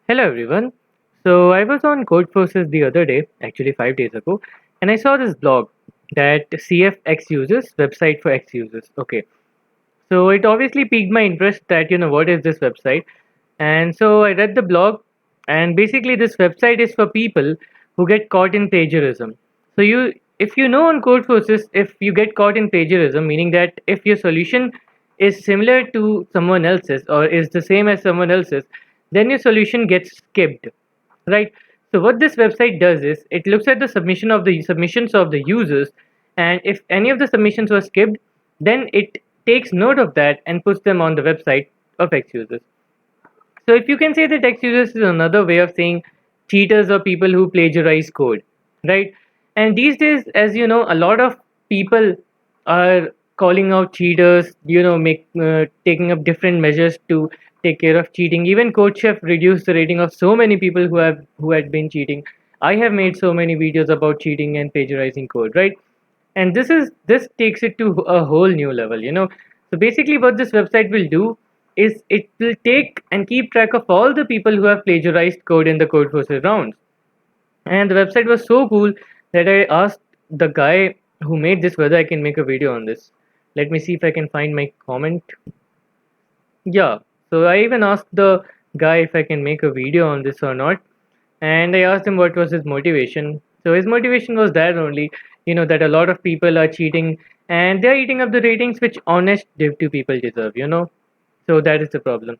Hello everyone. So I was on Codeforces the other day, actually 5 days ago, and I saw this blog that CFX users, website for X users. Okay. So it obviously piqued my interest that what is this website? And so I read the blog, and basically this website is for people who get caught in plagiarism. So if you know on Codeforces, if you get caught in plagiarism, meaning that if your solution is similar to someone else's or is the same as someone else's, then your solution gets skipped, right? So what this website does is it looks at the submissions of the users, and if any of the submissions were skipped, then it takes note of that and puts them on the website of X users. So if you can say that X users is another way of saying cheaters or people who plagiarize code, right? And these days, as you know, a lot of people are calling out cheaters, taking up different measures to take care of cheating. Even CodeChef reduced the rating of so many people who had been cheating. I have made so many videos about cheating and plagiarizing code, right? And this takes it to a whole new level, so basically what this website will do is it will take and keep track of all the people who have plagiarized code in the Codeforces rounds. And the website was so cool that I asked the guy who made this whether I can make a video on this. Let me see if I can find my comment. Yeah, so I even asked the guy if I can make a video on this or not, and I asked him what was his motivation. So his motivation was that only, that a lot of people are cheating and they're eating up the ratings which honest Div 2 people deserve. So that is the problem.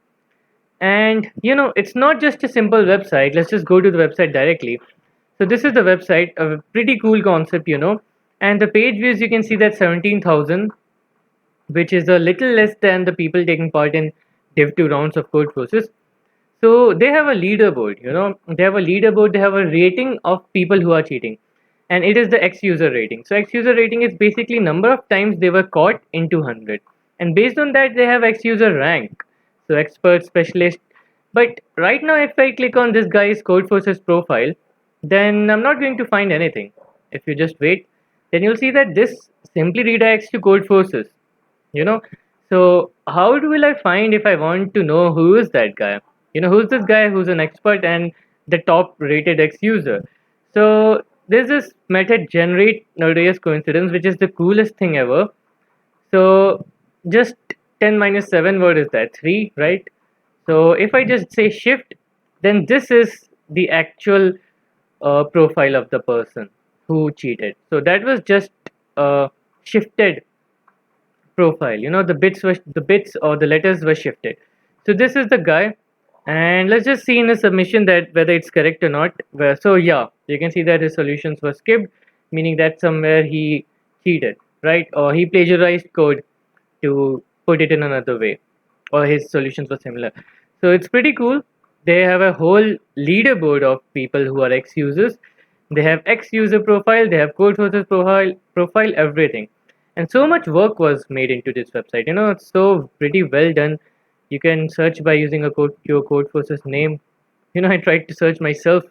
And it's not just a simple website. Let's just go to the website directly. So this is the website, a pretty cool concept. And the page views you can see that 17,000, which is a little less than the people taking part in Div 2 rounds of Codeforces. So they have a leaderboard. They have a leaderboard, they have a rating of people who are cheating. And it is the X user rating. So X user rating is basically number of times they were caught in 200. And based on that, they have X user rank. So expert, specialist. But right now, if I click on this guy's Codeforces profile, then I'm not going to find anything. If you just wait, then you'll see that this simply redirects to Codeforces you know so how will I find if I want to know who is that guy, who's this guy who's an expert and the top rated X user. So there's this method generate notorious coincidence, which is the coolest thing ever. So just 10 minus 7, what is that, 3, right? So if I just say shift, then this is the actual profile of the person who cheated. So that was just shifted profile. The bits or the letters were shifted. So this is the guy, and let's just see in his submission that whether it's correct or not. So yeah, you can see that his solutions were skipped, meaning that somewhere he cheated, right? Or he plagiarized code to put it in another way, or his solutions were similar. So it's pretty cool. They have a whole leaderboard of people who are X users. They have X user profile, they have code sources profile, everything. And so much work was made into this website. It's so pretty well done. You can search by using your code forces name. I tried to search myself.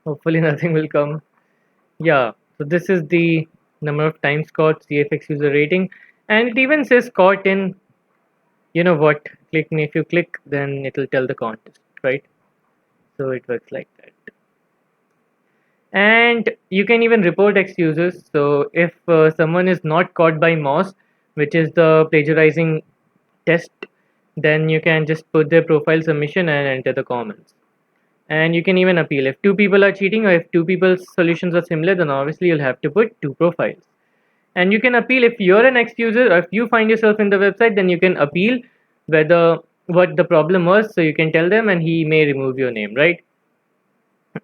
Hopefully nothing will come. Yeah, so this is the number of times caught, CFX user rating, and it even says caught in, what, click me. If you click, then it'll tell the contest, right? So it works like that. And you can even report X users. So if someone is not caught by MOS, which is the plagiarizing test, then you can just put their profile submission and enter the comments. And you can even appeal. If two people are cheating or if two people's solutions are similar, then obviously you'll have to put two profiles. And you can appeal if you're an X user or if you find yourself in the website, then you can appeal whether what the problem was. So you can tell them and he may remove your name, right?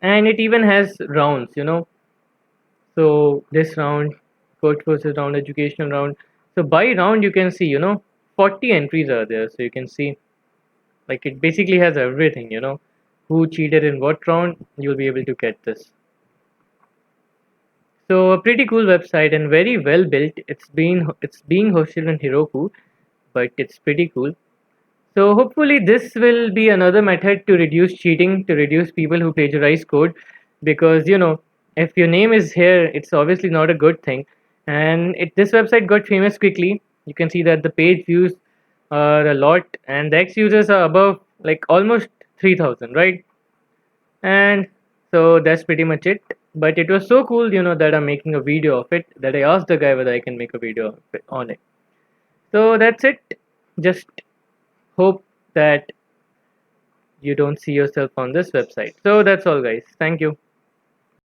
And it even has rounds. So this round, coach versus round, educational round. So by round you can see 40 entries are there. So you can see like it basically has everything. Who cheated in what round, you'll be able to get this. So a pretty cool website and very well built. It's being hosted in Heroku, but it's pretty cool. So hopefully this will be another method to reduce cheating, to reduce people who plagiarize code, because if your name is here, it's obviously not a good thing. And this website got famous quickly. You can see that the page views are a lot, and the X users are above like almost 3,000, right? And so that's pretty much it. But it was so cool, that I'm making a video of it, that I asked the guy whether I can make a video of on it. So that's it. Just hope that you don't see yourself on this website. So that's all, guys. Thank you.